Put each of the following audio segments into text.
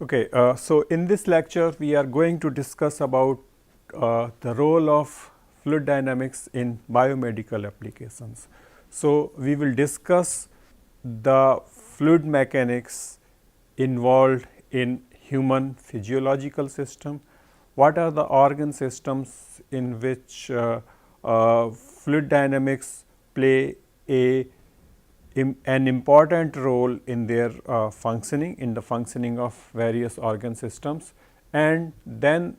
Okay, so in this lecture we are going to discuss about the role of fluid dynamics in biomedical applications. So, we will discuss the fluid mechanics involved in human physiological system, what are the organ systems in which fluid dynamics play an important role in their functioning, in the functioning of various organ systems, and then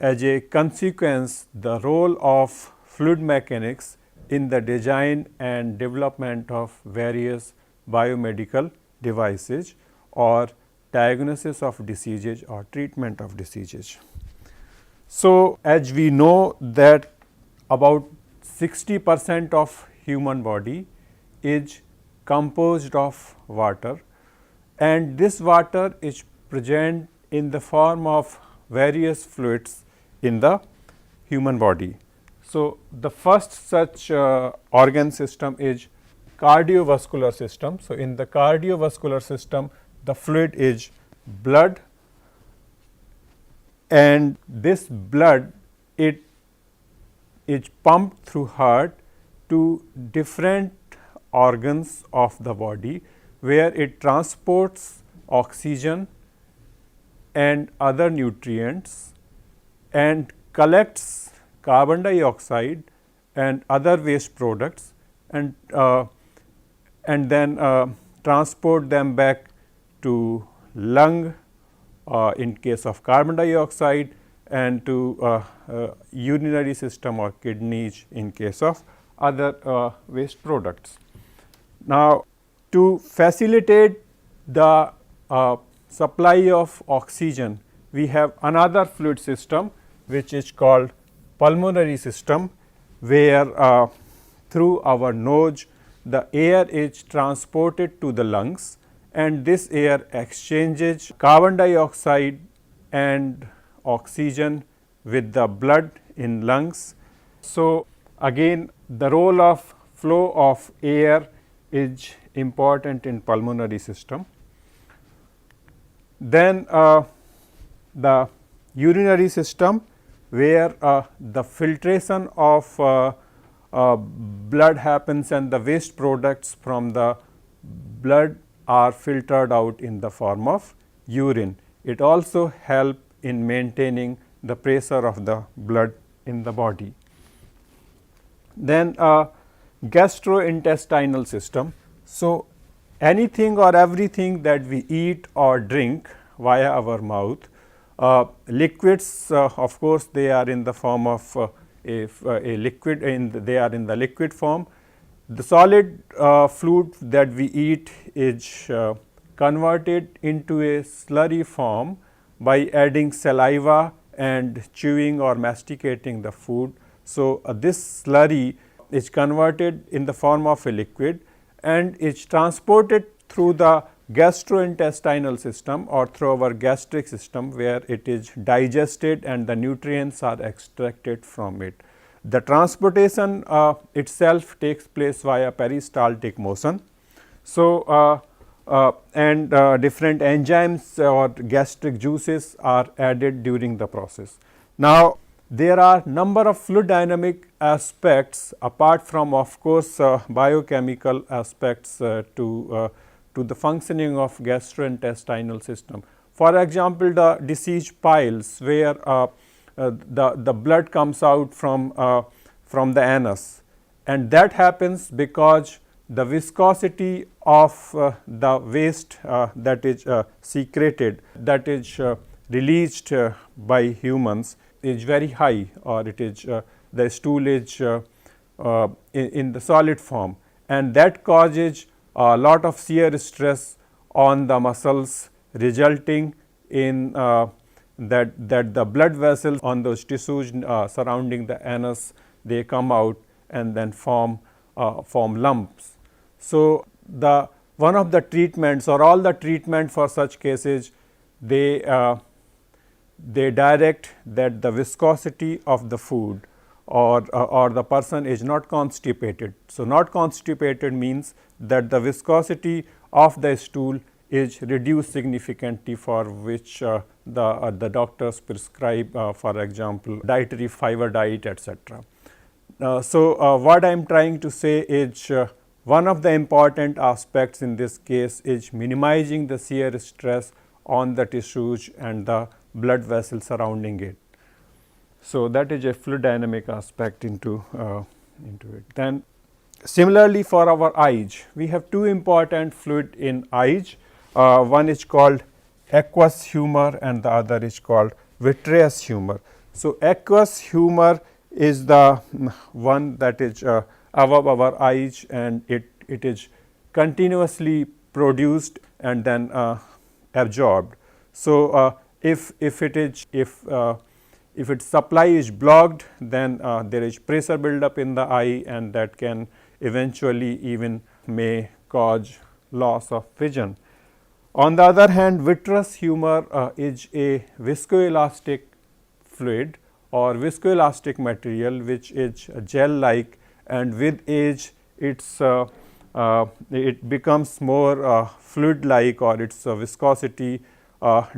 as a consequence the role of fluid mechanics in the design and development of various biomedical devices or diagnosis of diseases or treatment of diseases. So, as we know that about 60% of human body is composed of water, and this water is present in the form of various fluids in the human body. So, the first such organ system is cardiovascular system. So, in the cardiovascular system the fluid is blood, and this blood it is pumped through heart to different organs of the body, where it transports oxygen and other nutrients and collects carbon dioxide and other waste products, and then transport them back to lung in case of carbon dioxide, and to urinary system or kidneys in case of other waste products. Now, to facilitate the supply of oxygen, we have another fluid system which is called pulmonary system, where through our nose the air is transported to the lungs, and this air exchanges carbon dioxide and oxygen with the blood in lungs. So, again the role of flow of air is important in pulmonary system. Then the urinary system, where the filtration of blood happens and the waste products from the blood are filtered out in the form of urine. It also helps in maintaining the pressure of the blood in the body. Then gastrointestinal system. So, anything or everything that we eat or drink via our mouth, liquids of course, they are in the form of a liquid, they are in the liquid form. The solid food that we eat is converted into a slurry form by adding saliva and chewing or masticating the food. So, this slurry is converted in the form of a liquid and is transported through the gastrointestinal system or through our gastric system, where it is digested and the nutrients are extracted from it. The transportation itself takes place via peristaltic motion. So, different enzymes or gastric juices are added during the process. Now, there are number of fluid dynamic aspects apart from of course biochemical aspects to the functioning of gastrointestinal system. For example, the disease piles, where the blood comes out from the anus, and that happens because the viscosity of the waste that is secreted, that is released by humans, is very high, or it is the stool is in the solid form, and that causes a lot of shear stress on the muscles, resulting in that the blood vessels on those tissues surrounding the anus, they come out and then form lumps. So, the one of the treatments or all the treatment for such cases, they direct that the viscosity of the food or the person is not constipated. So, not constipated means that the viscosity of the stool is reduced significantly, for which the doctors prescribe, for example, dietary fiber diet, etc. So, what I am trying to say is one of the important aspects in this case is minimizing the shear stress on the tissues and the blood vessels surrounding it. So, that is a fluid dynamic aspect into it. Then similarly for our eyes, we have two important fluid in eyes. One is called aqueous humor and the other is called vitreous humor. So, aqueous humor is the one that is above our eyes, and it is continuously produced and then absorbed. So, if its supply is blocked, then there is pressure buildup in the eye, and that can eventually even may cause loss of vision. On the other hand, vitreous humor is a viscoelastic fluid or viscoelastic material which is gel like, and with age it becomes more fluid like, or its viscosity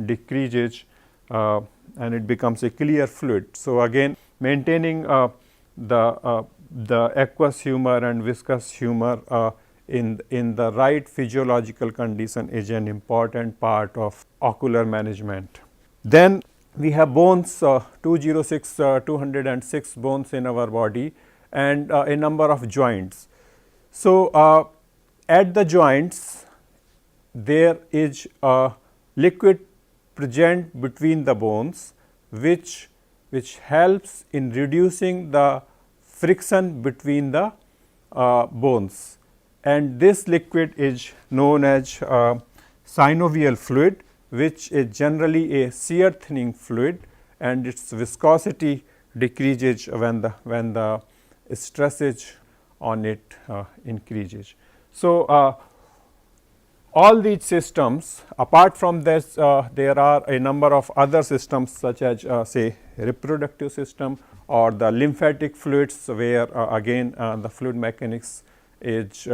decreases and it becomes a clear fluid. So, again maintaining the aqueous humor and viscous humor in the right physiological condition is an important part of ocular management. Then we have bones, 206 bones in our body, and a number of joints. So, at the joints there is a liquid present between the bones which helps in reducing the friction between the bones, and this liquid is known as synovial fluid, which is generally a shear thinning fluid, and its viscosity decreases when the stresses on it increases. So, all these systems, apart from this, there are a number of other systems such as say reproductive system or the lymphatic fluids, where again the fluid mechanics is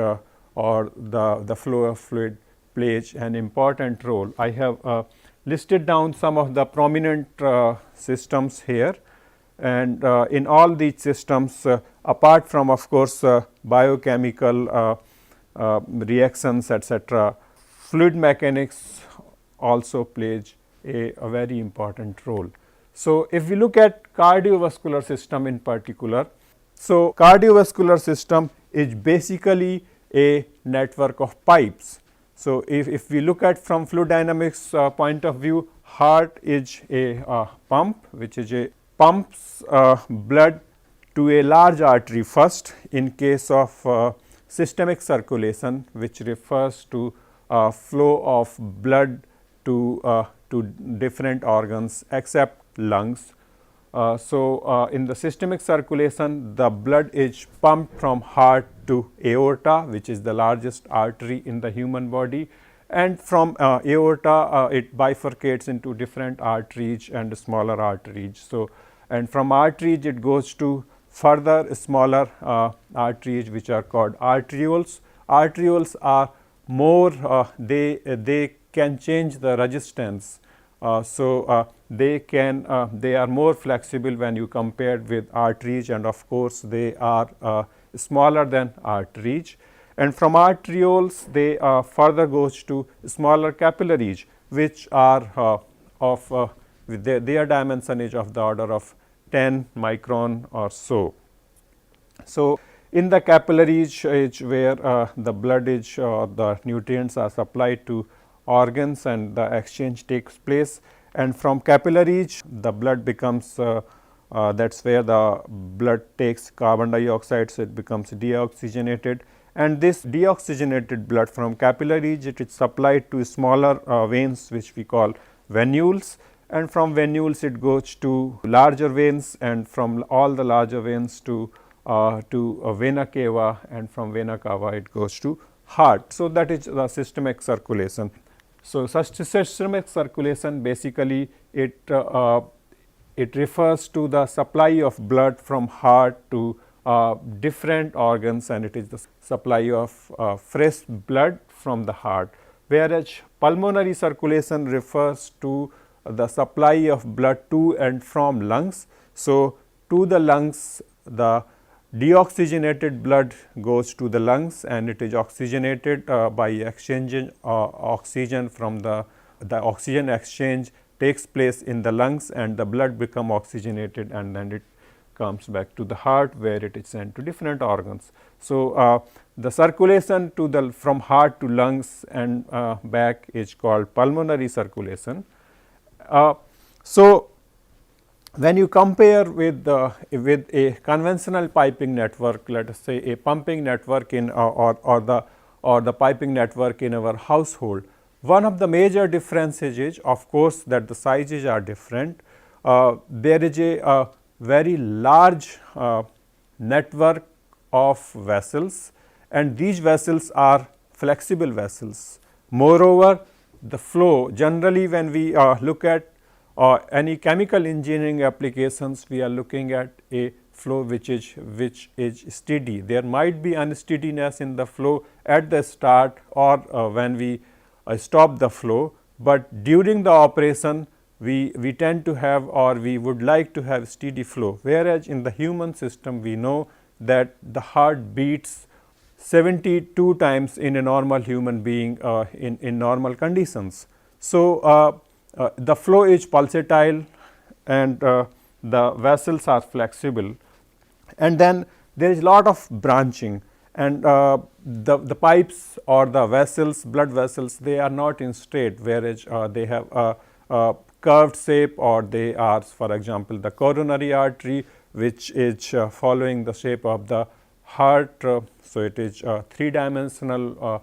or the flow of fluid plays an important role. I have listed down some of the prominent systems here, and in all these systems, apart from of course biochemical reactions, etc., fluid mechanics also plays a very important role. So, if we look at cardiovascular system in particular, so cardiovascular system is basically a network of pipes. So, if we look at from fluid dynamics point of view, heart is a pump which is a pumps blood to a large artery first in case of systemic circulation, which refers to flow of blood to different organs except lungs. So, in the systemic circulation, the blood is pumped from heart to aorta, which is the largest artery in the human body, and from aorta it bifurcates into different arteries and smaller arteries. So, and from arteries it goes to further smaller arteries which are called arterioles. Arterioles are more they can change the resistance. They are more flexible when you compare with arteries, and of course, they are smaller than arteries. And from arterioles they further goes to smaller capillaries, which are their dimension is of the order of 10 micron or so. So, in the capillaries is where the blood is the nutrients are supplied to organs and the exchange takes place, and from capillaries the blood becomes that is where the blood takes carbon dioxide, so it becomes deoxygenated, and this deoxygenated blood from capillaries it is supplied to smaller veins which we call venules, and from venules it goes to larger veins, and from all the larger veins to vena cava, and from vena cava it goes to heart. So, that is the systemic circulation. So, such systemic circulation basically it refers to the supply of blood from heart to different organs, and it is the supply of fresh blood from the heart, whereas pulmonary circulation refers to the supply of blood to and from lungs. So, to the lungs, the deoxygenated blood goes to the lungs and it is oxygenated by exchanging oxygen from the oxygen exchange takes place in the lungs and the blood become oxygenated and then it comes back to the heart where it is sent to different organs. So, the circulation to the from heart to lungs and back is called pulmonary circulation. So, when you compare with a conventional piping network, let us say a pumping network in or the piping network in our household, one of the major differences is of course that the sizes are different. There is a very large network of vessels and these vessels are flexible vessels. Moreover, the flow generally when we look at any chemical engineering applications, we are looking at a flow which is steady. There might be unsteadiness in the flow at the start or when we stop the flow, but during the operation we tend to have or we would like to have steady flow, whereas in the human system we know that the heart beats 72 times in a normal human being in normal conditions. So, the flow is pulsatile and the vessels are flexible, and then there is lot of branching and the pipes or the vessels, blood vessels, they are not in straight, whereas they have a curved shape or they are, for example, the coronary artery which is following the shape of the heart. So, it is a 3-dimensional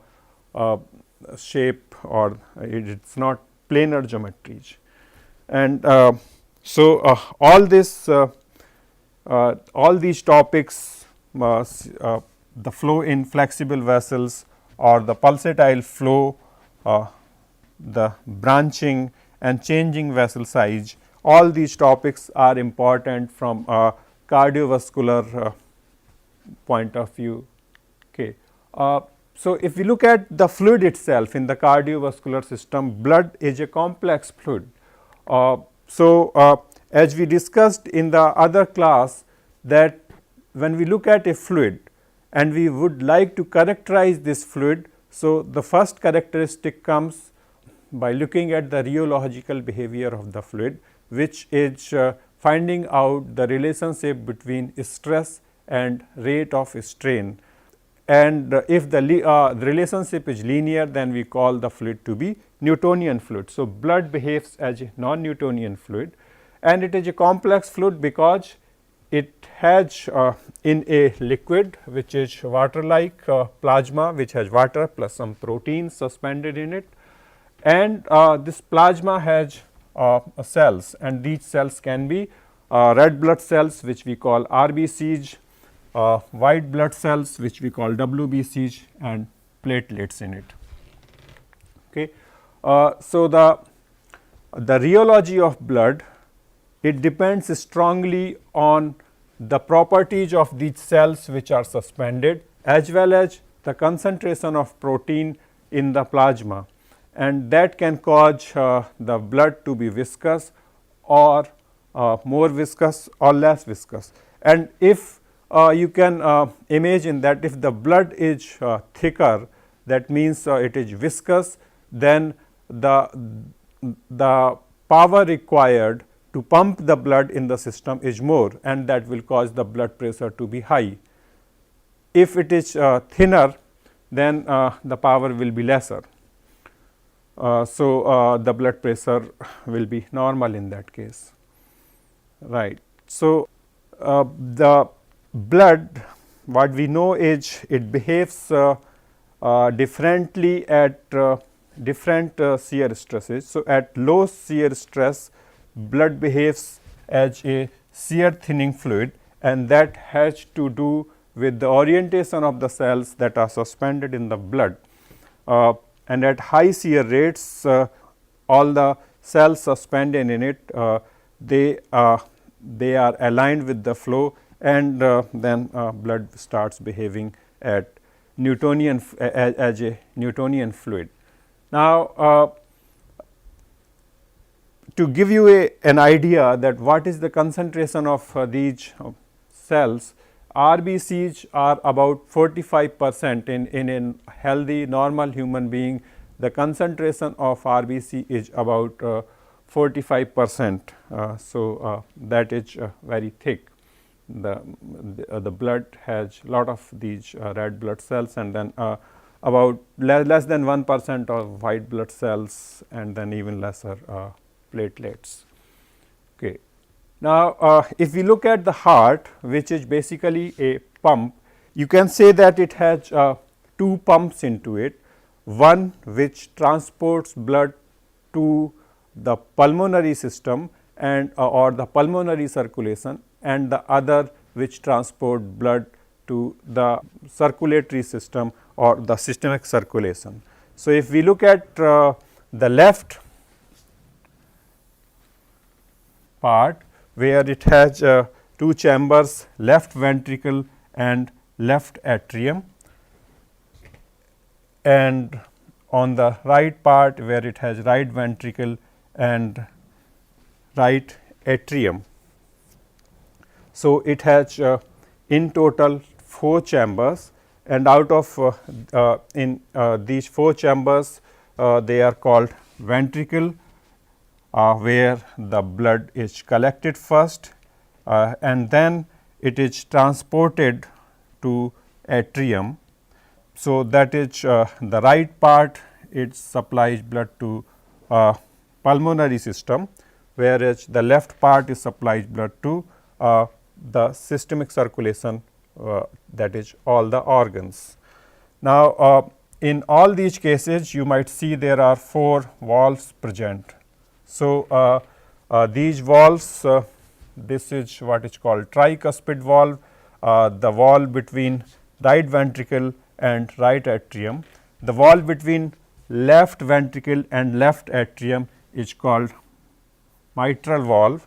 shape or it is not planar geometries. And so, all these topics, the flow in flexible vessels or the pulsatile flow, the branching and changing vessel size, all these topics are important from a cardiovascular point of view. Okay. So, if we look at the fluid itself in the cardiovascular system, blood is a complex fluid. So, as we discussed in the other class that when we look at a fluid and we would like to characterize this fluid. So, the first characteristic comes by looking at the rheological behavior of the fluid, which is finding out the relationship between stress and rate of strain. And if the relationship is linear, then we call the fluid to be Newtonian fluid. So, blood behaves as a non-Newtonian fluid and it is a complex fluid because it has in a liquid which is water like plasma which has water plus some proteins suspended in it, and this plasma has cells and these cells can be red blood cells which we call RBCs, white blood cells which we call WBCs and platelets in it. Okay. So, the rheology of blood, it depends strongly on the properties of these cells which are suspended as well as the concentration of protein in the plasma, and that can cause the blood to be viscous or more viscous or less viscous. And if you can imagine that if the blood is thicker, that means it is viscous, then the power required to pump the blood in the system is more and that will cause the blood pressure to be high. If it is thinner, then the power will be lesser. So, the blood pressure will be normal in that case, right. So, the blood, what we know is it behaves differently at different shear stresses. So, at low shear stress, blood behaves as a shear thinning fluid and that has to do with the orientation of the cells that are suspended in the blood. And at high shear rates, all the cells suspended in it, they are aligned with the flow and then blood starts behaving at Newtonian as a Newtonian fluid. Now, to give you an idea that what is the concentration of these cells, RBCs are about 45% in a healthy normal human being. The concentration of RBC is about 45%. So, that is very thick. The blood has lot of these red blood cells, and then about less than 1% of white blood cells, and then even lesser platelets. Okay. Now, if we look at the heart, which is basically a pump, you can say that it has two pumps into it, one which transports blood to the pulmonary system and or the pulmonary circulation, and the other which transport blood to the circulatory system or the systemic circulation. So, if we look at the left part, where it has two chambers, left ventricle and left atrium, and on the right part where it has right ventricle and right atrium. So, it has in total 4 chambers, and out of in these 4 chambers they are called ventricle, where the blood is collected first, and then it is transported to atrium. So, that is the right part, it supplies blood to pulmonary system, whereas the left part is supplies blood to the systemic circulation, that is all the organs. Now, in all these cases you might see there are 4 valves present. So, these valves, this is what is called tricuspid valve, the valve between right ventricle and right atrium. The valve between left ventricle and left atrium is called mitral valve,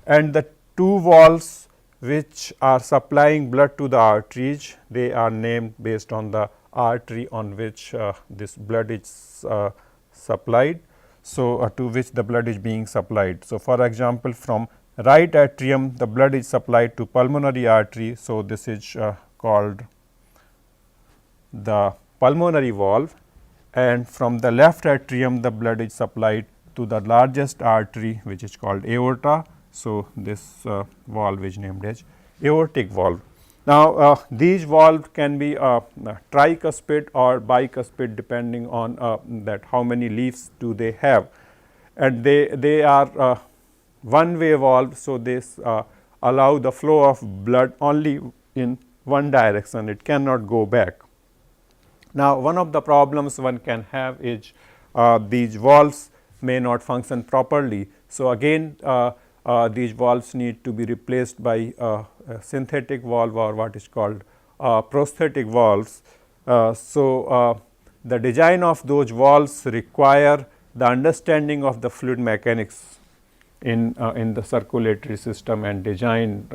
and the 2 valves which are supplying blood to the arteries, they are named based on the artery on which this blood is supplied. So, to which the blood is being supplied. So, for example, from right atrium the blood is supplied to pulmonary artery. So, this is called the pulmonary valve, and from the left atrium the blood is supplied to the largest artery, which is called aorta. So, this valve is named as aortic valve. Now, these valves can be tricuspid or bicuspid depending on that how many leaves do they have, and they are one way valve. So, this allow the flow of blood only in one direction, it cannot go back. Now, one of the problems one can have is these valves may not function properly. So, again these valves need to be replaced by a synthetic valve or what is called prosthetic valves. So, the design of those valves require the understanding of the fluid mechanics in the circulatory system and designed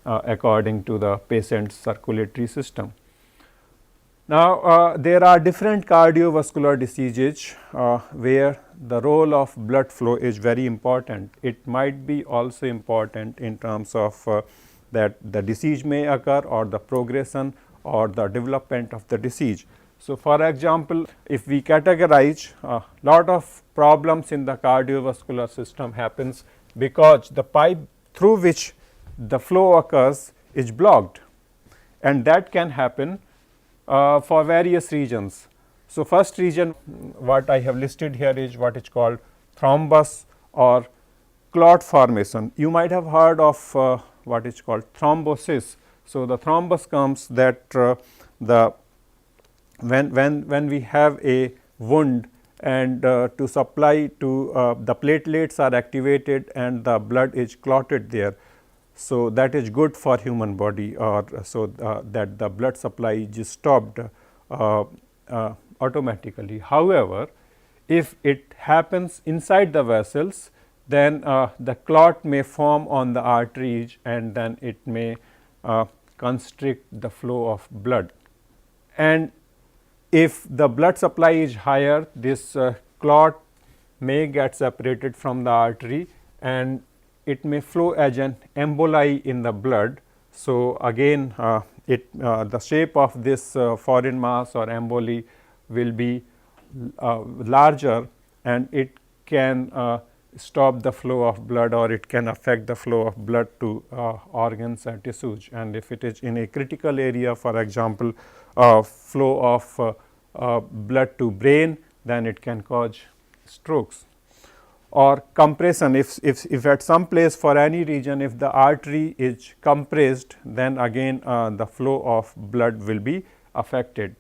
according to the patient's circulatory system. Now, there are different cardiovascular diseases where the role of blood flow is very important. It might be also important in terms of that the disease may occur or the progression or the development of the disease. So, for example, if we categorize lot of problems in the cardiovascular system happens because the pipe through which the flow occurs is blocked, and that can happen for various reasons. So, first reason what I have listed here is what is called thrombus or clot formation. You might have heard of what is called thrombosis. So, the thrombus comes that the when we have a wound and to supply to the platelets are activated and the blood is clotted there. So, that is good for human body, or so that the blood supply is stopped automatically. However, if it happens inside the vessels, then the clot may form on the arteries and then it may constrict the flow of blood. And if the blood supply is higher, this clot may get separated from the artery and it may flow as an emboli in the blood. So, again the shape of this foreign mass or emboli will be larger, and it can stop the flow of blood, or it can affect the flow of blood to organs and tissues. And if it is in a critical area, for example flow of blood to brain, then it can cause strokes. Or compression, if at some place for any region, if the artery is compressed, then again the flow of blood will be affected.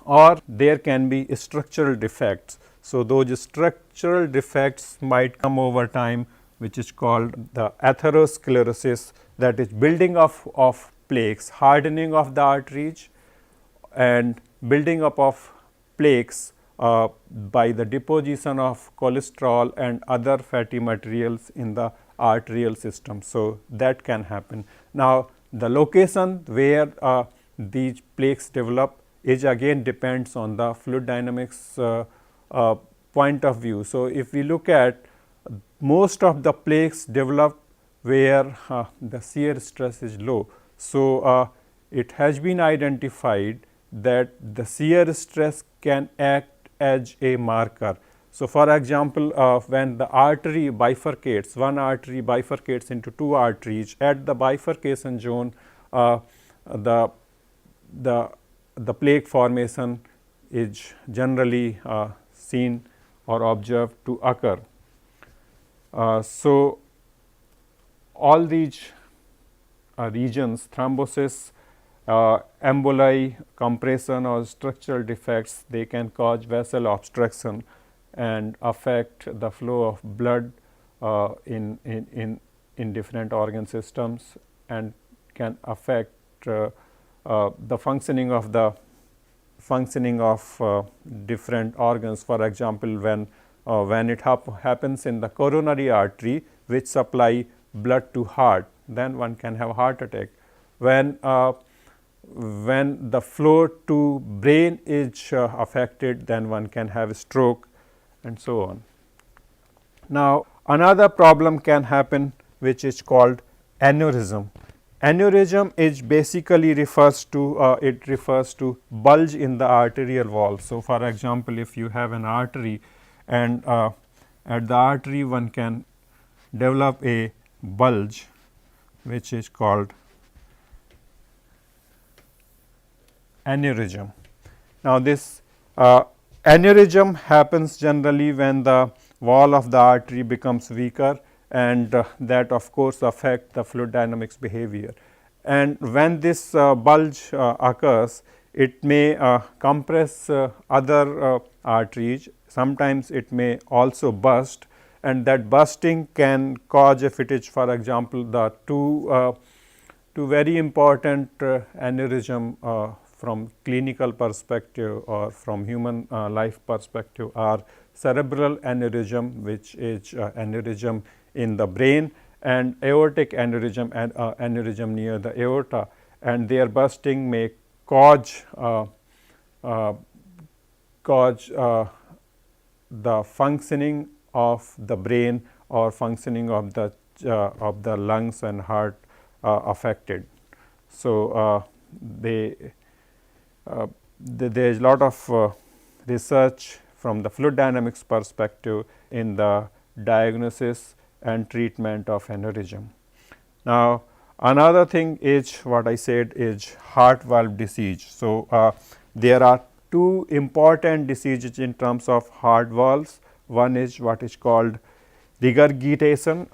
Or there can be structural defects. So, those structural defects might come over time, which is called the atherosclerosis, that is building up of plaques, hardening of the arteries and building up of plaques by the deposition of cholesterol and other fatty materials in the arterial system. So, that can happen. Now, the location where these plaques develop is again depends on the fluid dynamics point of view. So, if we look at most of the plaques develop where the shear stress is low. So, it has been identified that the shear stress can act as a marker. So, for example, when the artery bifurcates, one artery bifurcates into two arteries, at the bifurcation zone the plaque formation is generally seen or observed to occur. So, all these regions, thrombosis, emboli, compression or structural defects, they can cause vessel obstruction and affect the flow of blood in different organ systems, and can affect the functioning of different organs. For example, when it happens in the coronary artery, which supply blood to heart, then one can have heart attack. When the flow to brain is affected, then one can have stroke, and so on. Now, another problem can happen, which is called aneurysm. Aneurysm is basically refers to bulge in the arterial wall. So, for example, if you have an artery and at the artery one can develop a bulge, which is called aneurysm. Now, this aneurysm happens generally when the wall of the artery becomes weaker, and that of course affect the fluid dynamics behavior. And when this bulge occurs, it may compress other arteries. Sometimes it may also burst, and that bursting can cause, if it is for example the two very important aneurysm from clinical perspective or from human life perspective are cerebral aneurysm, which is aneurysm in the brain, and aortic aneurysm and aneurysm near the aorta, and their bursting may cause the functioning of the brain or functioning of the lungs and heart affected. So, there is a lot of research from the fluid dynamics perspective in the diagnosis and treatment of aneurysm. Now, another thing is what I said is heart valve disease. So, there are two important diseases in terms of heart valves. One is what is called regurgitation,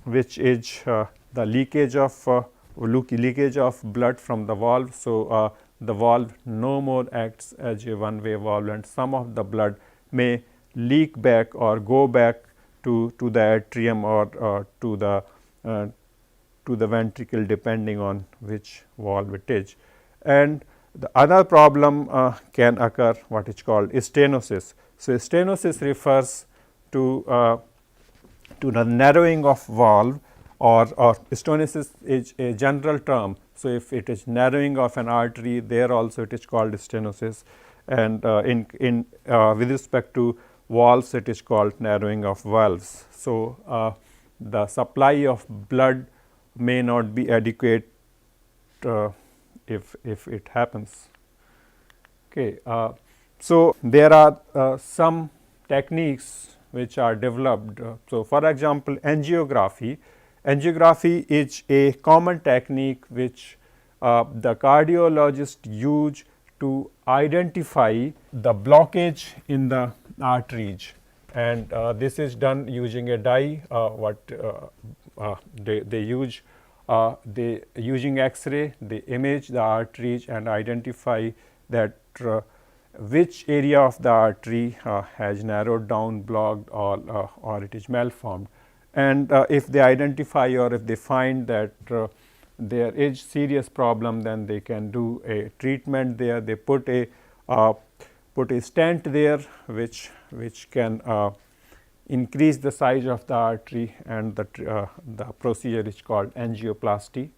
which is the leakage of blood from the valve. So, the valve no more acts as a one way valve, and some of the blood may leak back or go back to the atrium or to the ventricle, depending on which valve it is. And the other problem can occur, what is called stenosis. So, stenosis refers to the narrowing of valve, or stenosis is a general term. So, if it is narrowing of an artery, there also it is called stenosis, and with respect to valves, it is called narrowing of valves. So, the supply of blood may not be adequate if it happens. Okay. So, there are some techniques which are developed. So, for example, angiography. Angiography is a common technique which the cardiologist use to identify the blockage in the arteries, and this is done using a dye. They use they using X-ray, they image the arteries and identify that which area of the artery has narrowed down, blocked, or it is malformed. And if they identify or if they find that there is serious problem, then they can do a treatment there. They put a stent there which can increase the size of the artery, and the procedure is called angioplasty.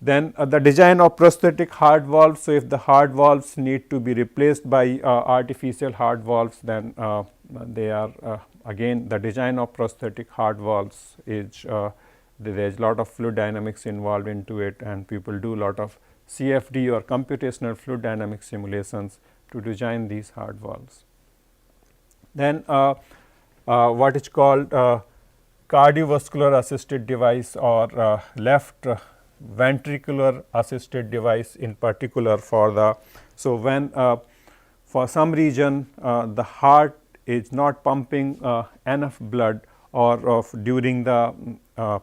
Then the design of prosthetic heart valves. So, if the heart valves need to be replaced by artificial heart valves, then they are again the design of prosthetic heart valves is there is a lot of fluid dynamics involved into it, and people do a lot of CFD or computational fluid dynamic simulations to design these heart valves. Then what is called cardiovascular assisted device, or left ventricular assisted device in particular for the. So, when for some reason the heart is not pumping enough blood, or during the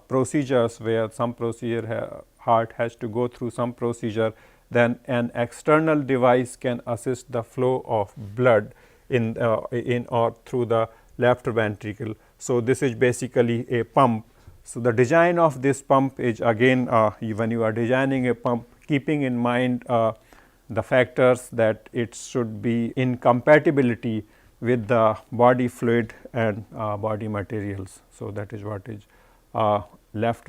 procedures where some procedure heart has to go through some procedure, then an external device can assist the flow of blood in or through the left ventricle. So, this is basically a pump. So, the design of this pump is again when you are designing a pump, keeping in mind the factors that it should be in compatibility with the body fluid and body materials. So, that is what is left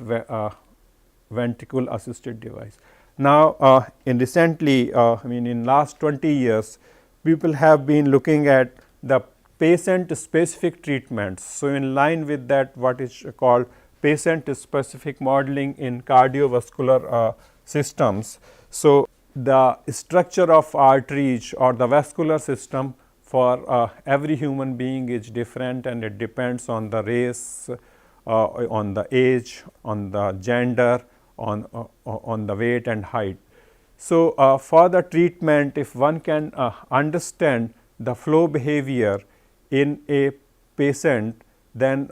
ventricle assisted device. Now, in recently I mean in last 20 years, people have been looking at the patient specific treatments. So, in line with that, what is called patient specific modeling in cardiovascular systems. So, the structure of arteries or the vascular system for every human being is different, and it depends on the race, on the age, on the gender, on the weight and height. So, for the treatment, if one can understand the flow behavior in a patient, then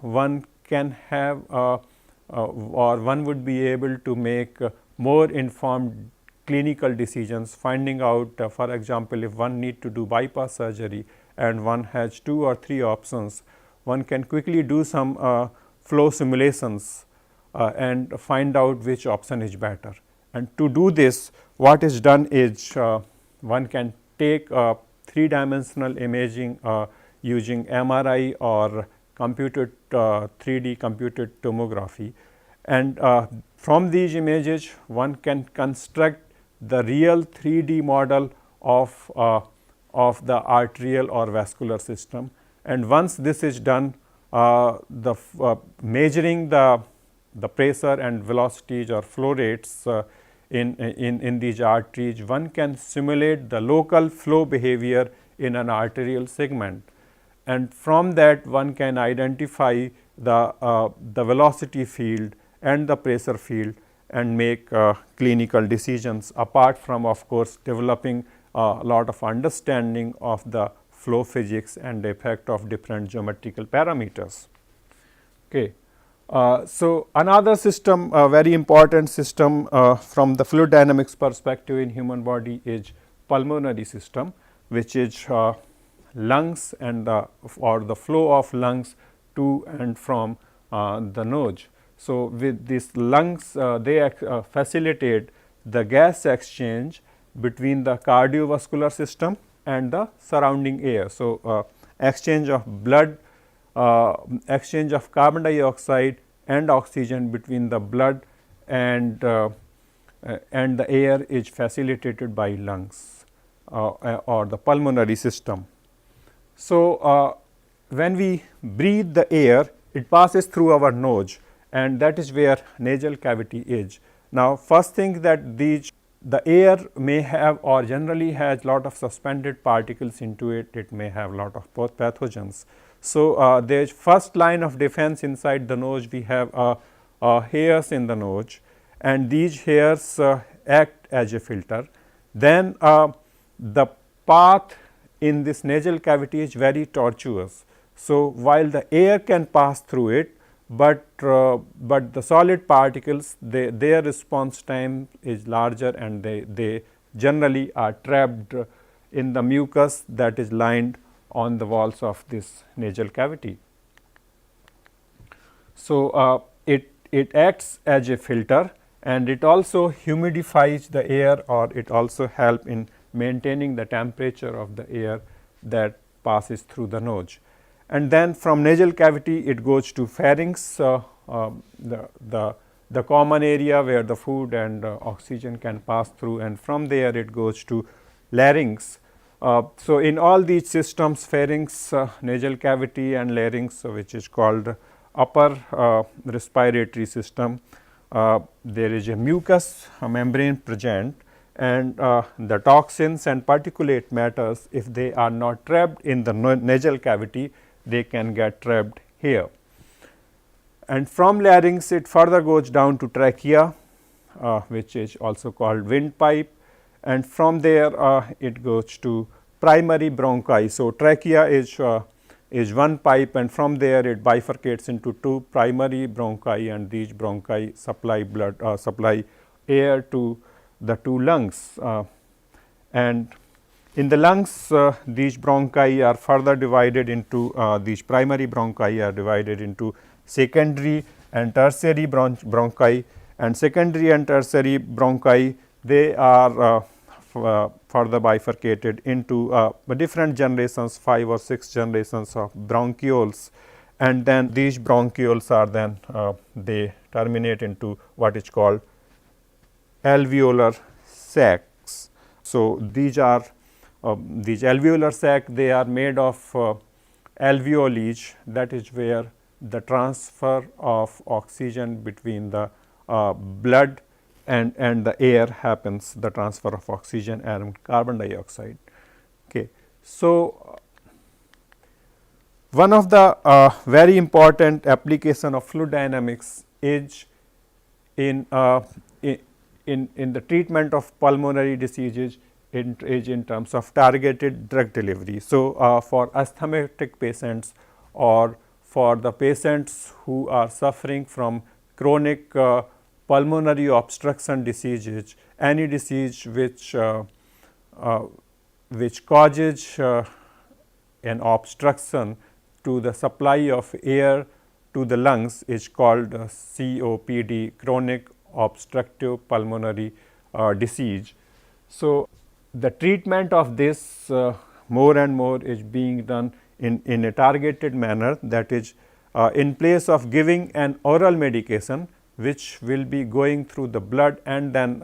one can have or one would be able to make more informed clinical decisions, finding out for example, if one need to do bypass surgery and one has 2 or 3 options, one can quickly do some flow simulations and find out which option is better. And to do this, what is done is one can take 3-dimensional imaging using MRI or computed 3D computed tomography, and from these images one can construct the real 3D model of the arterial or vascular system. And once this is done, measuring the pressure and velocities or flow rates in these arteries, one can simulate the local flow behavior in an arterial segment, and from that one can identify the velocity field and the pressure field and make clinical decisions, apart from of course developing a lot of understanding of the flow physics and the effect of different geometrical parameters. Okay. So, another system, very important system from the fluid dynamics perspective in human body is pulmonary system, which is lungs and the flow of lungs to and from the nose. So, with these lungs they facilitate the gas exchange between the cardiovascular system and the surrounding air. So, exchange of blood, exchange of carbon dioxide and oxygen between the blood and the air is facilitated by lungs. or the pulmonary system. So, when we breathe the air, it passes through our nose, and that is where nasal cavity is. Now, first thing that the air may have or generally has lot of suspended particles into it, it may have lot of pathogens. So, there is first line of defense inside the nose, we have hairs in the nose, and these hairs act as a filter. Then the path in this nasal cavity is very tortuous. So, while the air can pass through it, but the solid particles, their response time is larger, and they generally are trapped in the mucus that is lined on the walls of this nasal cavity. So, it acts as a filter, and it also humidifies the air, or it also help in maintaining the temperature of the air that passes through the nose. And then from nasal cavity it goes to pharynx, the common area where the food and oxygen can pass through, and from there it goes to larynx. So, in all these systems, pharynx, nasal cavity and larynx, which is called upper respiratory system, there is a mucus membrane present, and the toxins and particulate matters, if they are not trapped in the nasal cavity, they can get trapped here. And from larynx it further goes down to trachea, which is also called windpipe, and from there it goes to primary bronchi. So, trachea is one pipe, and from there it bifurcates into two primary bronchi, and these bronchi supply blood, supply air to the two lungs. And in the lungs, these bronchi are further divided into these primary bronchi are divided into secondary and tertiary bronchi, and secondary and tertiary bronchi, they are further bifurcated into different generations, 5 or 6 generations of bronchioles, and then these bronchioles are then they terminate into what is called alveolar sacs. So, these are these alveolar sac, they are made of alveoli, that is where the transfer of oxygen between the blood and the air happens, the transfer of oxygen and carbon dioxide. Okay. So, one of the very important application of fluid dynamics is in the treatment of pulmonary diseases in terms of targeted drug delivery. So, for asthmatic patients or for the patients who are suffering from chronic pulmonary obstruction diseases, any disease which causes an obstruction to the supply of air to the lungs is called COPD, chronic obstructive pulmonary disease. So, the treatment of this more and more is being done in a targeted manner, that is in place of giving an oral medication which will be going through the blood and then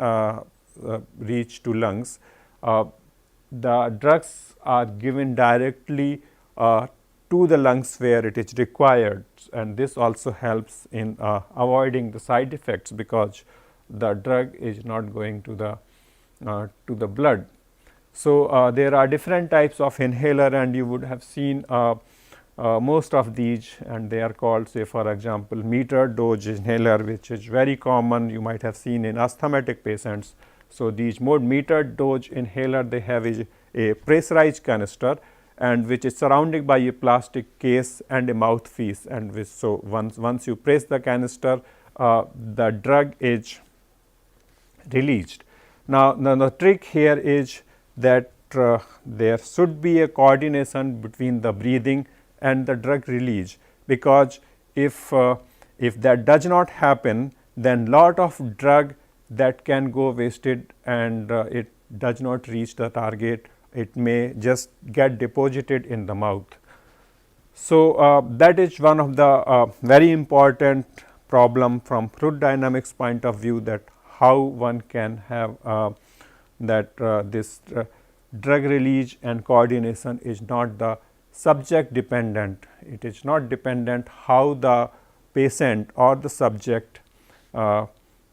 reach to lungs. The drugs are given directly to the lungs where it is required, and this also helps in avoiding the side effects, because the drug is not going to the blood. So, there are different types of inhaler, and you would have seen most of these, and they are called, say for example, metered dose inhaler, which is very common, you might have seen in asthmatic patients. So, these more metered dose inhaler, they have a pressurized canister, and which is surrounded by a plastic case and a mouthpiece, and which, so once you press the canister, the drug is released. Now, the trick here is that there should be a coordination between the breathing and the drug release, because if that does not happen, then lot of drug that can go wasted, and it does not reach the target, it may just get deposited in the mouth. So, that is one of the very important problem from fluid dynamics point of view, that how one can have drug release and coordination is not the subject dependent. It is not dependent how the patient or the subject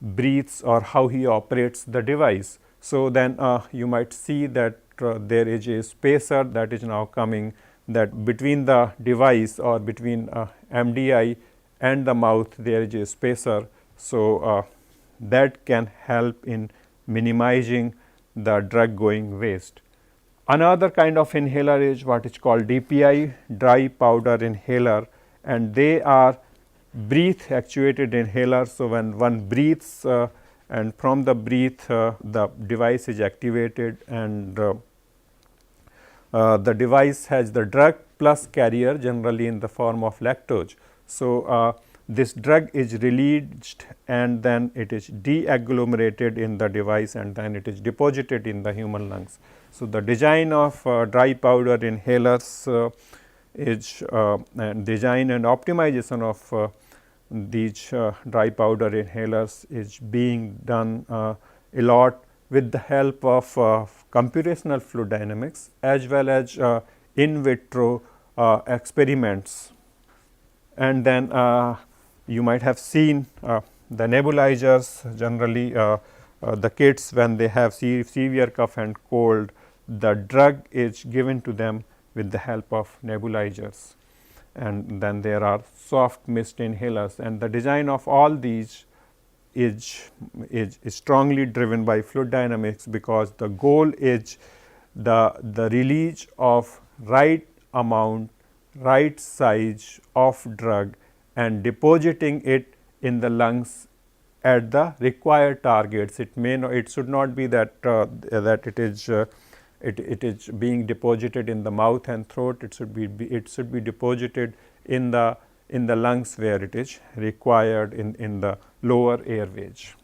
breathes or how he operates the device. So, then you might see that there is a spacer that is now coming, that between the device or between MDI and the mouth there is a spacer. So, that can help in minimizing the drug going waste. Another kind of inhaler is what is called DPI, dry powder inhaler, and they are breath actuated inhaler. So, when one breathes and from the breath the device is activated, and the device has the drug plus carrier generally in the form of lactose. So, this drug is released and then it is deagglomerated in the device and then it is deposited in the human lungs. So, the design of dry powder inhalers is and design and optimization of these dry powder inhalers is being done a lot with the help of computational fluid dynamics as well as in vitro experiments. And then you might have seen the nebulizers, generally the kids when they have severe cough and cold, the drug is given to them with the help of nebulizers. And then there are soft mist inhalers, and the design of all these is strongly driven by fluid dynamics, because the goal is the release of right amount, right size of drug and depositing it in the lungs at the required targets. It may not, it should not be that that it is being deposited in the mouth and throat. It should be deposited in the lungs where it is required in the lower airways.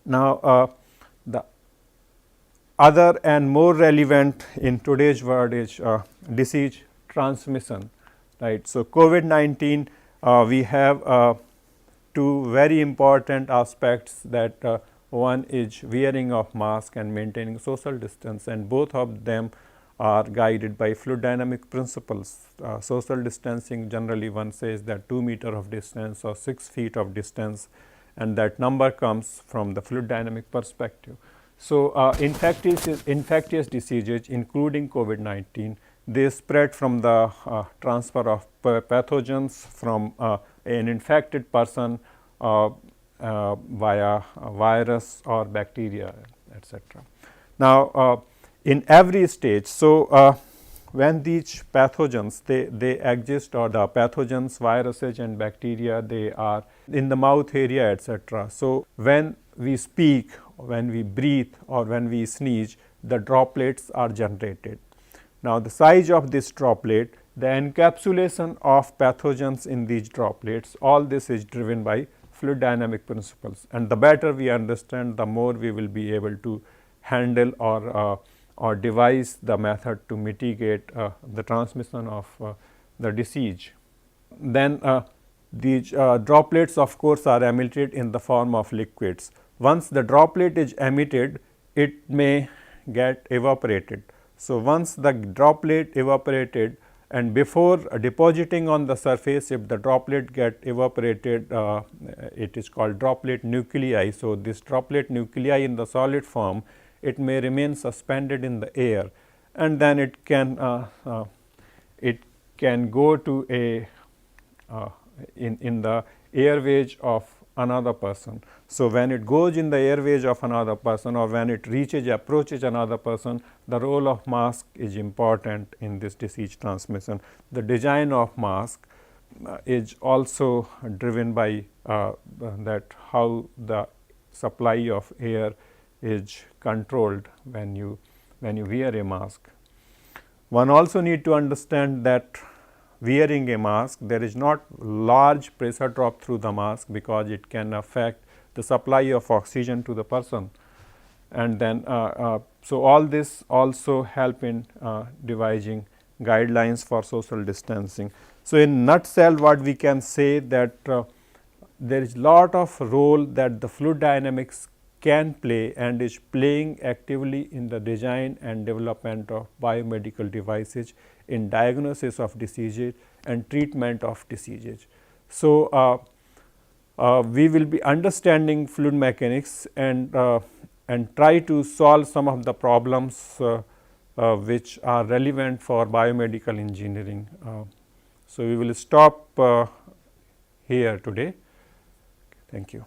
Now, the other and more relevant in today's world is disease transmission, right. So, COVID-19 we have two very important aspects, that one is wearing of mask and maintaining social distance, and both of them are guided by fluid dynamic principles. Social distancing, generally one says that 2 meter of distance or 6 feet of distance, and that number comes from the fluid dynamic perspective. So, infectious diseases including COVID-19, they spread from the transfer of pathogens from an infected person via virus or bacteria, etc. Now, in every stage, so when these pathogens they exist, or the pathogens, viruses and bacteria, they are in the mouth area, etc. So, when we speak, when we breathe or when we sneeze, the droplets are generated. Now, the size of this droplet, the encapsulation of pathogens in these droplets, all this is driven by fluid dynamic principles, and the better we understand, the more we will be able to handle or devise the method to mitigate the transmission of the disease. Then these droplets of course are emitted in the form of liquids. Once the droplet is emitted, it may get evaporated. So, once the droplet evaporated, and before depositing on the surface, if the droplet get evaporated, it is called droplet nuclei. So, this droplet nuclei in the solid form, it may remain suspended in the air, and then it can go to a in the airways of another person. So, when it goes in the airways of another person, or when it approaches another person, the role of mask is important in this disease transmission. The design of mask is also driven by that how the supply of air is controlled when you wear a mask. One also need to understand that wearing a mask, there is not large pressure drop through the mask, because it can affect the supply of oxygen to the person, and then so all this also help in devising guidelines for social distancing. So, in nutshell, what we can say that there is lot of role that the fluid dynamics can play and is playing actively in the design and development of biomedical devices in diagnosis of diseases and treatment of diseases. So, we will be understanding fluid mechanics and try to solve some of the problems which are relevant for biomedical engineering. So, we will stop here today. Thank you.